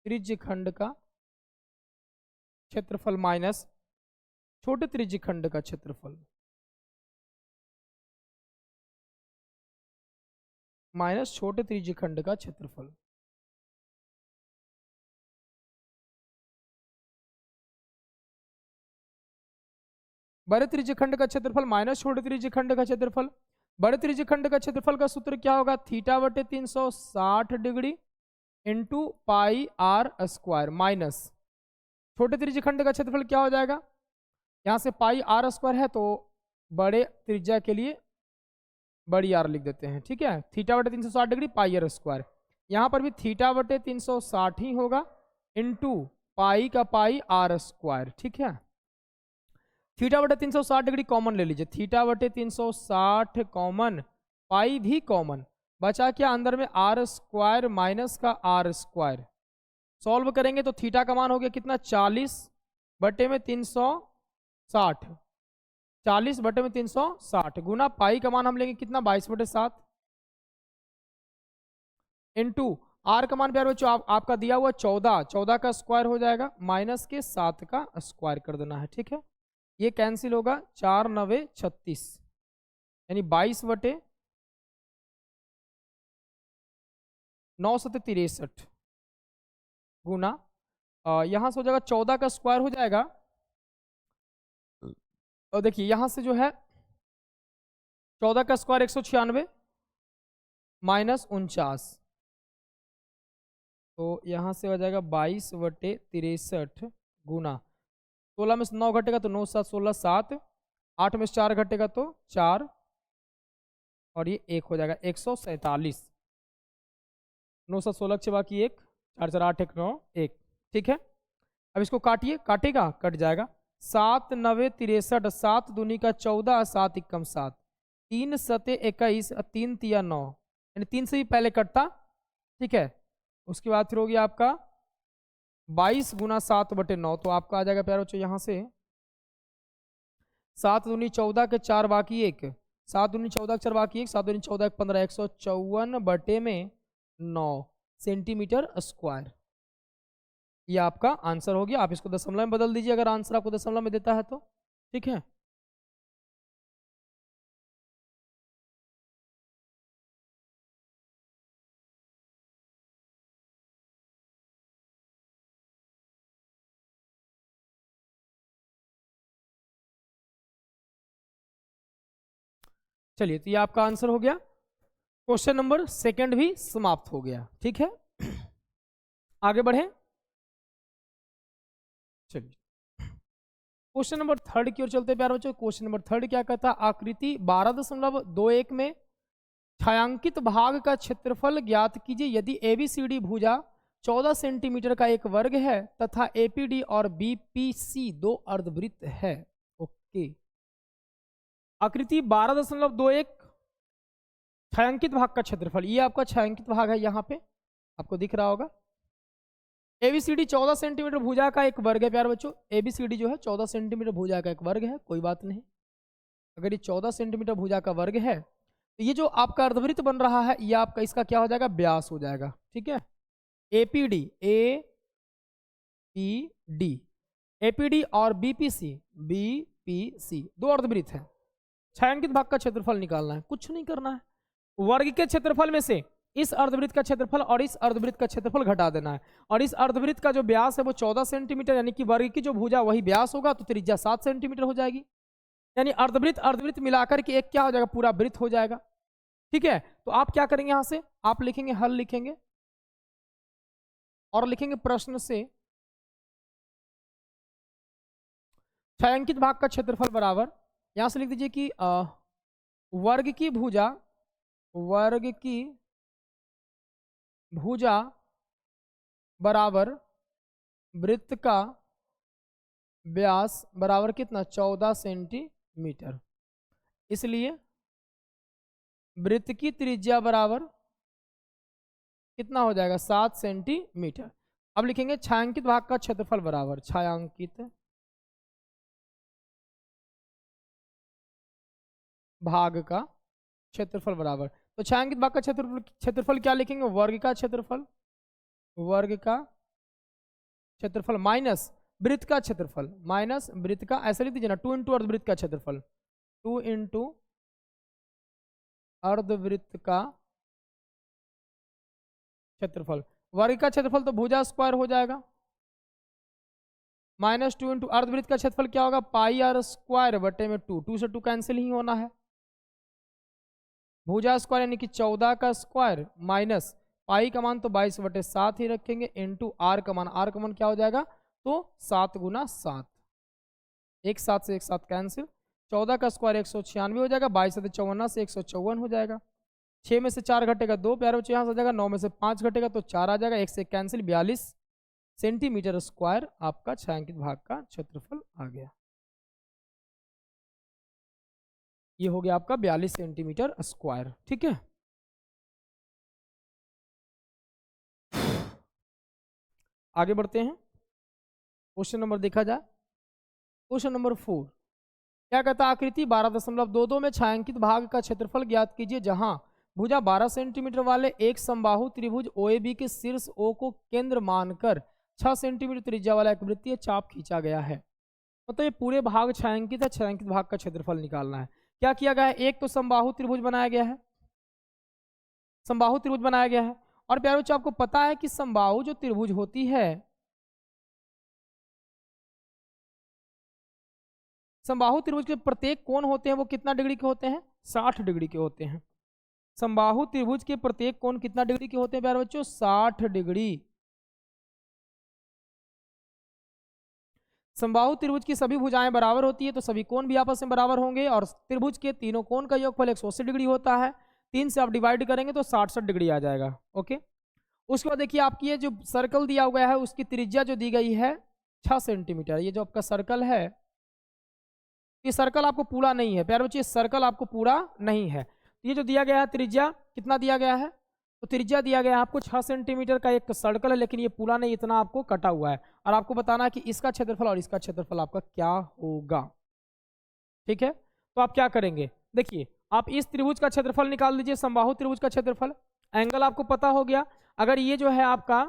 त्रिज्यखंड का क्षेत्रफल माइनस छोटे त्रिज्यखंड का क्षेत्रफल, माइनस छोटे त्रिज्यखंड का क्षेत्रफल। बड़े त्रिज्यखंड का क्षेत्रफल माइनस छोटे त्रिज्यखंड का क्षेत्रफल, बड़े त्रिज्यखंड का क्षेत्रफल का सूत्र क्या होगा? थीटा बटे 360 degree into pi r square minus छोटे त्रिज्यखंड का क्षेत्रफल क्या हो जाएगा? यहाँ से पाई आर स्क्वायर है तो बड़े त्रिज्या के लिए बड़ी आर लिख देते हैं, ठीक है। थीटा बटे 360 डिग्री पाई आर स्क्वायर, यहाँ पर भी थीटा बटे 360 ही होगा इंटू पाई का पाई आर स्क्वायर, ठीक है। थीटा बटे 360 डिग्री कॉमन ले लीजिए, थीटा बटे 360 कॉमन, पाई भी कॉमन, बचा क्या अंदर में? आर स्क्वायर माइनस का आर स्क्वायर। सॉल्व करेंगे तो थीटा का मान हो गया कितना? 40 बटे में 360, 40 बटे में 360 गुना पाई का मान हम लेंगे कितना? 22 बटे 7 इंटू आर का मान प्यारे बच्चों आपका दिया हुआ 14, 14 का स्क्वायर हो जाएगा माइनस के 7 का स्क्वायर कर देना है, ठीक है। ये कैंसिल होगा, 4 9 36 यानी 22 बटे 9 7 63 गुना यहां से हो जाएगा 14 का स्क्वायर हो जाएगा, और देखिए यहां से जो है 14 का स्क्वायर 196 माइनस 49, तो यहां से हो जाएगा 22 बटे 63 गुना 16 में से 9 घटेगा तो 9 7 16 7, 8 में से 4 घटेगा तो 4, और ये 1 हो जाएगा 147, 9 7 16 के बाकी 1, 4 4 8 1 9 1, ठीक है। अब इसको काटिए, काटेगा कट जाएगा, 7 9 63, 7 दूनी का 14, 7 एकम 7, 3 सते 21, 3 तिया 9, यानी 3 से भी पहले कटता, ठीक है। उसके बाद फिर हो गया आपका 22 गुना 7 बटे 9, तो आपका आ जाएगा प्यारे बच्चों यहाँ से 7 दूनी 14 के 4 बाकी 1, 7 दूनी 14 के 4 बाकी 1, 7 दूनी 14 के 15, 154 बटे में 9 सेंटीमीटर स्क्वायर। ये आपका आंसर हो गया। आप इसको दशमलव में बदल दीजिए अगर आंसर आपको दशमलव में देता है तो, ठीक है। चलिए, तो ये आपका आंसर हो गया। क्वेश्चन नंबर सेकंड भी समाप्त हो गया, ठीक है। आगे बढ़े, चलिए क्वेश्चन नंबर थर्ड की ओर चलते हैं प्यारे बच्चों। क्वेश्चन नंबर थर्ड क्या कहता है? आकृति 12.21 में छायांकित भाग का क्षेत्रफल ज्ञात कीजिए यदि एबीसीडी भुजा 14 सेंटीमीटर का एक वर्ग है तथा एपीडी और बीपीसी दो अर्धवृत्त है। ओके, आकृति 12.21 छायांकित भाग का क्षेत्रफल, ये आपका छायांकित भाग है, यहाँ पे आपको दिख रहा होगा। एबीसीडी 14 सेंटीमीटर भुजा का एक वर्ग है प्यारे बच्चों, एबीसीडी जो है 14 सेंटीमीटर भुजा का एक वर्ग है, कोई बात नहीं। अगर ये 14 सेंटीमीटर भुजा का वर्ग है तो ये जो आपका अर्धवृत्त बन रहा है ये आपका इसका क्या हो जाएगा? व्यास हो जाएगा, ठीक है। एपीडी, एपीडी, एपीडी और बीपीसी, बीपीसी दो अर्धवृत्त है। छायांकित भाग का क्षेत्रफल निकालना है, कुछ नहीं करना है, वर्ग के क्षेत्रफल में से इस अर्धवृत्त का क्षेत्रफल और इस अर्धवृत्त का क्षेत्रफल घटा देना है, और इस अर्धवृत्त का जो व्यास है वो 14 सेंटीमीटर, यानी कि वर्ग की जो भुजा वही व्यास होगा, तो त्रिज्या 7 सेंटीमीटर हो जाएगी, यानी अर्धवृत्त अर्धवृत्त मिलाकर के एक क्या हो जाएगा? पूरा वृत्त हो जाएगा, ठीक है। तो आप क्या करेंगे? यहां से आप लिखेंगे हल लिखेंगे और लिखेंगे प्रश्न से छायांकित भाग का क्षेत्रफल बराबर, यहां से लिख दीजिए कि वर्ग की भुजा, वर्ग की भुजा बराबर वृत्त का व्यास बराबर कितना? 14 सेंटीमीटर, इसलिए वृत्त की त्रिज्या बराबर कितना हो जाएगा? 7 सेंटीमीटर। अब लिखेंगे छायांकित भाग का क्षेत्रफल बराबर, छायांकित भाग का क्षेत्रफल बराबर, तो छायांकित भाग का क्षेत्रफल क्या लिखेंगे? वर्ग का क्षेत्रफल, वर्ग का क्षेत्रफल माइनस वृत्त का क्षेत्रफल, माइनस वृत्त का, ऐसा लिख दीजिए ना, 2 इंटू अर्धवृत्त का क्षेत्रफल, 2 इंटू अर्धवृत्त का क्षेत्रफल। वर्ग का क्षेत्रफल तो भुजा स्क्वायर हो जाएगा, माइनस 2 इंटू अर्धवृत्त का क्षेत्रफल क्या होगा? पाई आर स्क्वायर बटे में 2, 2 से 2 कैंसिल ही होना है, भुजा स्क्वायर यानी कि 14 का स्क्वायर माइनस पाई का मान तो 22/7 ही रखेंगे, इंटू आर का मान क्या हो जाएगा, तो 7 गुना 7, एक सात से एक साथ कैंसिल, 14 का स्क्वायर 196 हो जाएगा, 22 से 54 से 154 हो जाएगा, 6 में से 4 घटेगा 2 प्यारे बच्चे यहाँ से आ जाएगा, 9 में से 5 घटेगा तो 4 आ जाएगा, 1 से कैंसिल, 42 सेंटीमीटर स्क्वायर आपका छायांकित भाग का क्षेत्रफल आ गया। ये हो गया आपका 42 सेंटीमीटर स्क्वायर। ठीक है, आगे बढ़ते हैं। क्वेश्चन नंबर देखा जाए, क्वेश्चन नंबर 4 क्या कहता है, आकृति 12.22 में छायांकित भाग का क्षेत्रफल ज्ञात कीजिए जहां भुजा 12 सेंटीमीटर वाले एक समबाहु त्रिभुज OAB के शीर्ष O को केंद्र मानकर 6 सेंटीमीटर त्रिज्या वाला एक वृत्तीय चाप खींचा गया है। मतलब ये पूरे भाग छायांकित है, छायांकित भाग का क्षेत्रफल निकालना है। क्या किया गया है, एक तो समबाहु त्रिभुज बनाया गया है, समबाहु त्रिभुज बनाया गया है, और प्यारे बच्चों आपको पता है कि समबाहु जो त्रिभुज होती है, समबाहु त्रिभुज के प्रत्येक कोण होते हैं वो कितना डिग्री के होते हैं, 60 डिग्री के होते हैं। समबाहु त्रिभुज के प्रत्येक कोण कितना डिग्री के होते हैं प्यारे बच्चों, 60 डिग्री। समबाहु त्रिभुज की सभी भुजाएं बराबर होती है तो सभी कोण भी आपस में बराबर होंगे, और त्रिभुज के तीनों कोण का योगफल 180 डिग्री होता है, 3 से आप डिवाइड करेंगे तो 60 डिग्री आ जाएगा। ओके, उसके बाद देखिए आपकी ये जो सर्कल दिया हुआ है उसकी त्रिज्या जो दी गई है 6 सेंटीमीटर। ये जो आपका सर्कल है, ये सर्कल आपको पूरा नहीं है प्यारे बच्चे, सर्कल आपको पूरा नहीं है। ये जो दिया गया है त्रिज्या कितना दिया गया है, तो त्रिज्या दिया गया है आपको 6 सेंटीमीटर का एक सर्कल है, लेकिन ये पूरा नहीं, इतना आपको कटा हुआ है, और आपको बताना है कि इसका क्षेत्रफल और इसका क्षेत्रफल आपका क्या होगा। ठीक है, तो आप क्या करेंगे, देखिए आप इस त्रिभुज का क्षेत्रफल निकाल लीजिए, समबाहु त्रिभुज का क्षेत्रफल, एंगल आपको पता हो गया। अगर ये जो है आपका,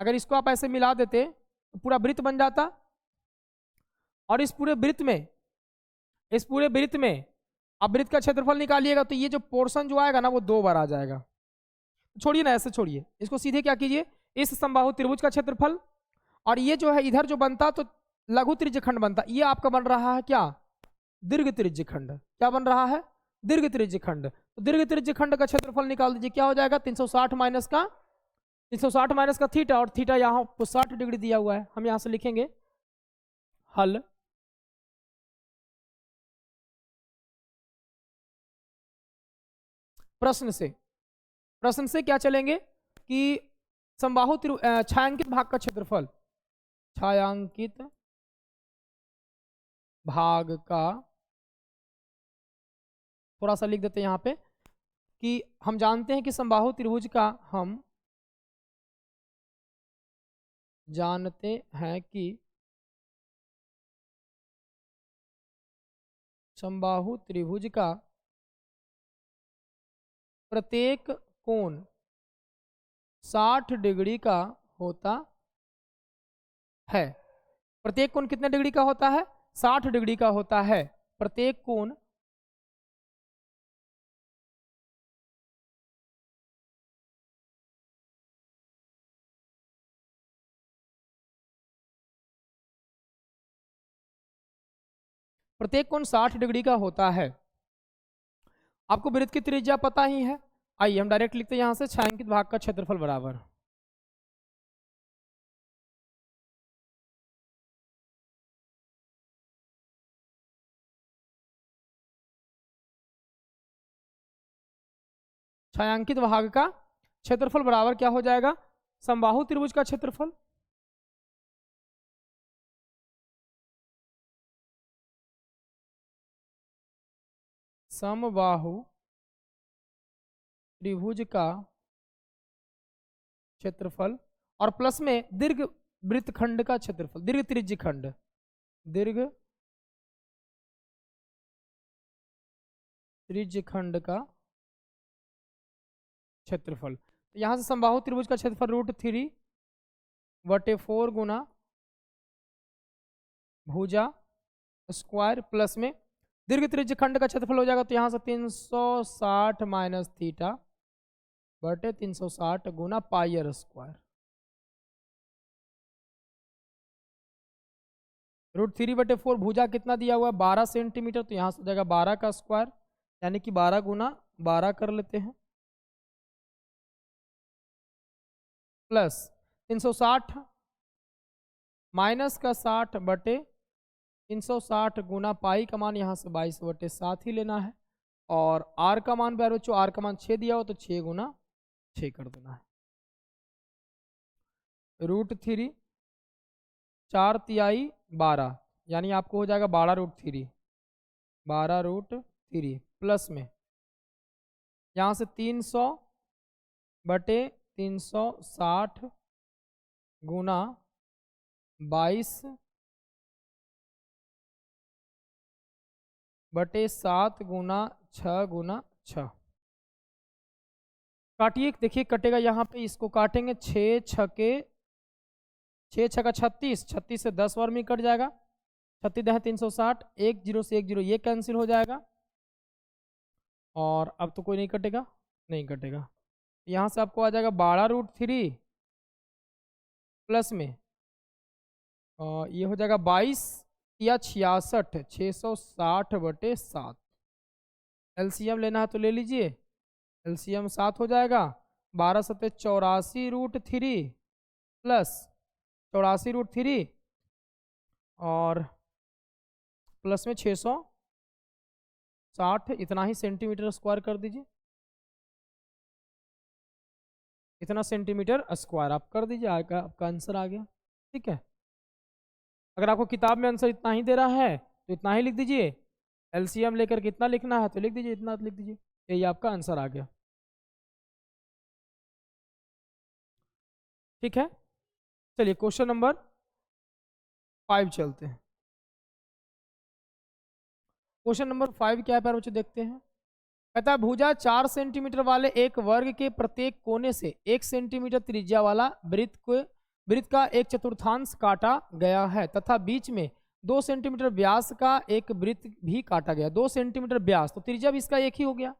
अगर इसको आप ऐसे मिला देते तो पूरा वृत्त बन जाता, और इस पूरे वृत्त में, इस पूरे वृत्त में आप वृत्त का क्षेत्रफल निकालिएगा तो ये जो पोर्शन जो आएगा ना वो 2 बार आ जाएगा। छोड़िए ना, ऐसे छोड़िए, इसको सीधे क्या कीजिए, इस समबाहु त्रिभुज का क्षेत्रफल, और ये जो है इधर जो बनता तो लघु त्रिज्यखंड बनता, ये आपका बन रहा है क्या, दीर्घ त्रिज्यखंड। क्या बन रहा है, दीर्घ त्रिज्यखंड। तो दीर्घ त्रिज्यखंड का क्षेत्रफल निकाल दीजिए, क्या हो जाएगा, 360 माइनस का थीटा, और थीटा यहाँ 60 डिग्री दिया हुआ है, हम यहाँ से लिखेंगे हल। प्रश्न से क्या चलेंगे कि समबाहु छायांकित भाग का क्षेत्रफल, छायांकित भाग का, थोड़ा सा लिख देते हैं यहाँ पे कि हम जानते हैं कि समबाहु त्रिभुज का, हम जानते हैं कि समबाहु त्रिभुज का प्रत्येक कोण 60 डिग्री का होता है। प्रत्येक कोण कितने डिग्री का होता है, 60 डिग्री का होता है। प्रत्येक कोण प्रत्येक कोण 60 डिग्री का होता है। आपको वृत्त की त्रिज्या पता ही है, आइए हम डायरेक्ट लिखते हैं यहां से, छायांकित भाग का क्षेत्रफल बराबर छायांकित भाग का क्षेत्रफल बराबर क्या हो जाएगा, समबाहु त्रिभुज का क्षेत्रफल, समबाहु त्रिभुज का क्षेत्रफल, और प्लस में दीर्घ वृत्तखंड का क्षेत्रफल, दीर्घ त्रिज्यखंड, दीर्घ त्रिज्यखंड का क्षेत्रफल। तो यहां से समबाहु त्रिभुज का क्षेत्रफल √3/4 गुना भुजा स्क्वायर, प्लस में दीर्घ त्रिज्यखंड का क्षेत्रफल हो जाएगा, तो यहां से 360 माइनस थीटा बटे 360 गुना पाई r स्क्वायर, √3/4। भुजा कितना दिया हुआ है, 12 सेंटीमीटर, तो यहाँ से हो जाएगा 12 का स्क्वायर, यानी कि 12 गुना 12 कर लेते हैं, प्लस 360 माइनस का 60 बटे 360 गुना पाई का मान यहाँ से 22/7 ही लेना है, और आर का मान प्यारे बच्चों, आर का मान 6 दिया हो तो 6 गुना 6 कर देना है। √3 4 तिहाई 12, यानी आपको हो जाएगा 12√3, 12√3 प्लस में यहाँ से 300 बटे 360 गुना 22/7 गुना 6 गुना 6। काटिए, देखिए कटेगा यहाँ पे, इसको काटेंगे 6 छके 36, 36 से 10 बार में कट जाएगा, 36 दह 360, 1 0 से 1 0 ये कैंसिल हो जाएगा, और अब तो कोई नहीं कटेगा, नहीं कटेगा। यहाँ से आपको आ जाएगा 12√3 प्लस में ये हो जाएगा 22 या 66, 660/7। एलसीएम लेना है तो ले लीजिए, एलसीएम 7 हो जाएगा, 12 सत्ते 84√3 प्लस 84√3 और प्लस में 660, इतना ही सेंटीमीटर स्क्वायर कर दीजिए, इतना सेंटीमीटर स्क्वायर आप कर दीजिए, आपका आंसर आ गया। ठीक है, अगर आपको किताब में आंसर इतना ही दे रहा है तो इतना ही लिख दीजिए, एलसीएम लेकर कितना लिखना है तो लिख दीजिए, इतना लिख दीजिए, यही आपका आंसर आ गया। ठीक है, चलिए क्वेश्चन नंबर 5 चलते हैं। क्वेश्चन नंबर 5 क्या है प्यारे बच्चों, देखते हैं। कहता है भुजा 4 सेंटीमीटर वाले एक वर्ग के प्रत्येक कोने से 1 सेंटीमीटर त्रिज्या वाला वृत्त का 1/4 काटा गया है तथा बीच में 2 सेंटीमीटर व्यास का एक वृत्त भी काटा गया। 2 सेंटीमीटर व्यास, तो त्रिज्या भी इसका एक ही हो गया।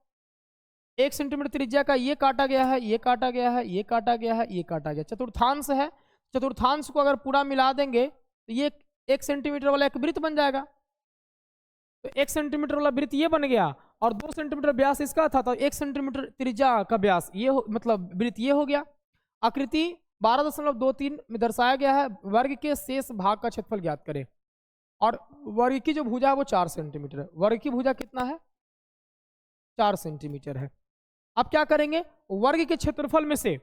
1 सेंटीमीटर त्रिज्या का ये काटा गया है, ये काटा गया है, ये काटा गया है, ये काटा गया, चतुर्थांश है। चतुर्थांश को अगर पूरा मिला देंगे तो ये 1 सेंटीमीटर वाला एक वृत्त बन जाएगा। तो 1 सेंटीमीटर वाला वृत्त ये बन गया, और 2 सेंटीमीटर व्यास इसका था, तो 1 सेंटीमीटर त्रिज्या का व्यास ये मतलब वृत्त ये हो गया। आकृति 12.23 में दर्शाया गया है, वर्ग के शेष भाग का क्षेत्रफल ज्ञात करें। और वर्ग की जो भुजा है वो 4 सेंटीमीटर है। वर्ग की भुजा कितना है, 4 सेंटीमीटर है। अब क्या करेंगे, वर्ग के क्षेत्रफल में से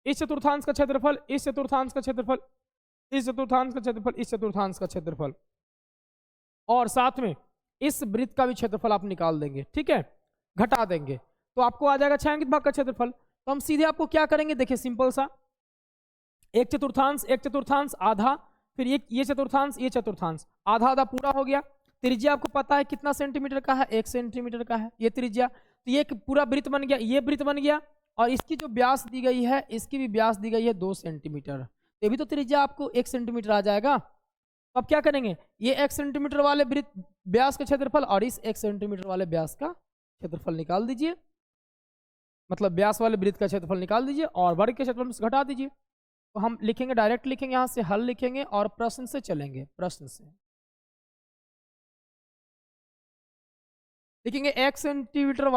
इस चतुर्थांश का क्षेत्रफल, इस चतुर्थांश का क्षेत्रफल, इस चतुर्थांश का क्षेत्रफल, इस चतुर्थांश का क्षेत्रफल, और साथ में इस वृत्त का भी क्षेत्रफल आप निकाल देंगे। ठीक है, घटा देंगे तो आपको आ जाएगा छायांकित भाग का क्षेत्रफल। तो हम सीधे आपको क्या करेंगे, देखिए सिंपल सा, 1 चतुर्थांश, 1 चतुर्थांश आधा, फिर ये चतुर्थांश, ये चतुर्थांश, आधा आधा पूरा हो गया। त्रिज्या आपको पता है कितना सेंटीमीटर का है, 1 सेंटीमीटर का है ये त्रिज्या। तो ये पूरा वृत्त बन गया, ये वृत्त बन गया, और इसकी जो व्यास दी गई है, इसकी भी व्यास दी गई है 2 सेंटीमीटर। ये भी तो त्रिज्या आपको 1 सेंटीमीटर आ जाएगा। तो अब क्या करेंगे, ये 1 सेंटीमीटर वाले वृत्त व्यास का क्षेत्रफल और इस 1 सेंटीमीटर वाले व्यास का क्षेत्रफल निकाल दीजिए, मतलब व्यास वाले वृत्त का क्षेत्रफल निकाल दीजिए और वर्ग के क्षेत्रफल से घटा दीजिए। तो हम लिखेंगे, डायरेक्ट लिखेंगे, यहाँ से हल लिखेंगे और प्रश्न से चलेंगे। प्रश्न से लिखेंगे 1 सेंटीमीटर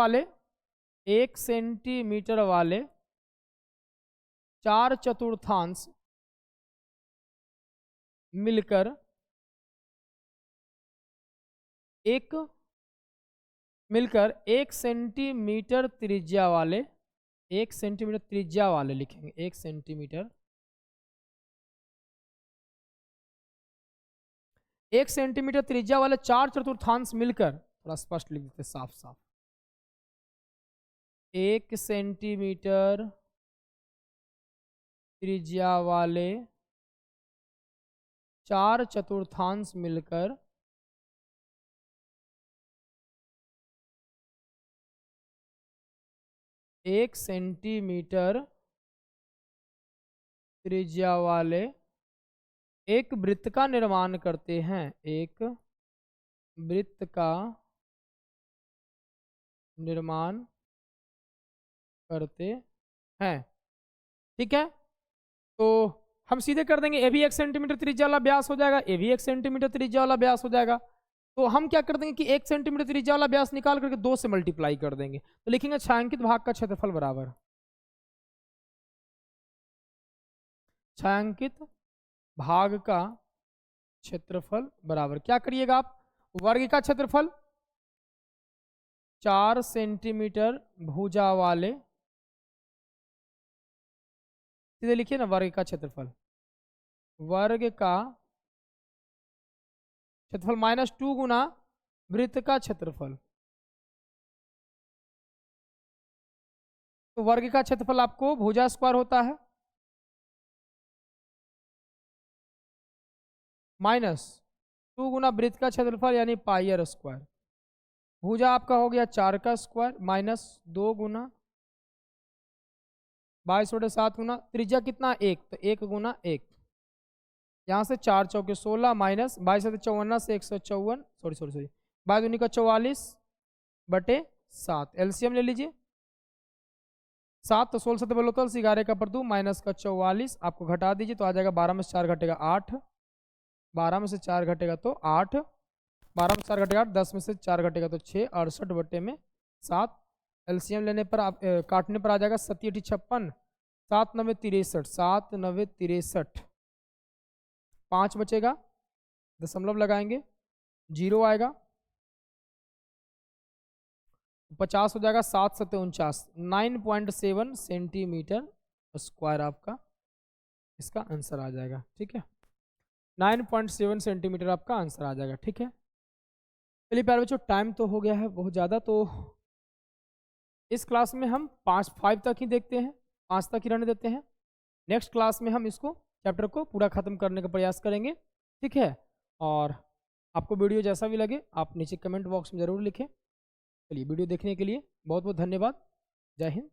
वाले 4 चतुर्थांश मिलकर एक 1 सेंटीमीटर त्रिज्या वाले, 1 सेंटीमीटर त्रिज्या वाले लिखेंगे, 1 सेंटीमीटर, 1 सेंटीमीटर त्रिज्या वाले 4 चतुर्थांश मिलकर, थोड़ा स्पष्ट लिख देते साफ साफ, 1 सेंटीमीटर त्रिज्या वाले 4 चतुर्थांश मिलकर एक सेंटीमीटर त्रिज्या वाले एक वृत्त का निर्माण करते हैं, एक वृत्त का निर्माण करते हैं। ठीक है, तो हम सीधे कर देंगे, ये भी 1 सेंटीमीटर त्रिज्या वाला व्यास हो जाएगा, ये भी 1 सेंटीमीटर त्रिज्या वाला व्यास हो जाएगा। तो हम क्या कर देंगे कि 1 सेंटीमीटर त्रिज्या वाला व्यास निकाल करके 2 से मल्टीप्लाई कर देंगे, तो लिखेंगे छायांकित भाग का क्षेत्रफल बराबर, छायांकित भाग का क्षेत्रफल बराबर क्या करिएगा आप, वर्ग का क्षेत्रफल 4 सेंटीमीटर भुजा वाले, सीधे लिखिए ना वर्ग का क्षेत्रफल, वर्ग का क्षेत्रफल -2 गुना वृत्त का क्षेत्रफल। तो वर्ग का क्षेत्रफल आपको भुजा स्क्वायर होता है -2 गुना वृत्त का क्षेत्रफल यानी पाई स्क्वायर। भुजा आपका हो गया 4 का स्क्वायर -2 गुना 22/7 गुना त्रिज्या कितना 1, तो 1 गुना 1, यहाँ से 4 चौके 16 माइनस 22 से 154, सॉरी 22 दूनी का 44/7, एलसीएम ले लीजिए 7 तो 16 7 बोलो तो 11 का 2 माइनस का 44, आपको घटा दीजिए तो आ जाएगा 12 में से 4 घटेगा 8, 12 में से 4 घटेगा तो 8, 12 में 4 घटेगा 8, 10 में से 4 घटेगा तो 6, 68/7, एलसीएम लेने पर आप काटने पर आ जाएगा 7 8 56, 7 9 63, 7 9 63, 5 बचेगा, दशमलव लगाएंगे 0 आएगा, 50 हो जाएगा, 7 7 49, 9.7 सेंटीमीटर स्क्वायर आपका इसका आंसर आ जाएगा। ठीक है, 9.7 सेंटीमीटर आपका आंसर आ जाएगा। ठीक है, चलिए प्यारे बच्चों, टाइम तो हो गया है बहुत ज़्यादा, तो इस क्लास में हम 5 तक ही देखते हैं, 5 तक ही रहने देते हैं। नेक्स्ट क्लास में हम इसको चैप्टर को पूरा ख़त्म करने का प्रयास करेंगे। ठीक है, और आपको वीडियो जैसा भी लगे आप नीचे कमेंट बॉक्स में ज़रूर लिखें। चलिए, वीडियो देखने के लिए बहुत बहुत धन्यवाद। जय हिंद।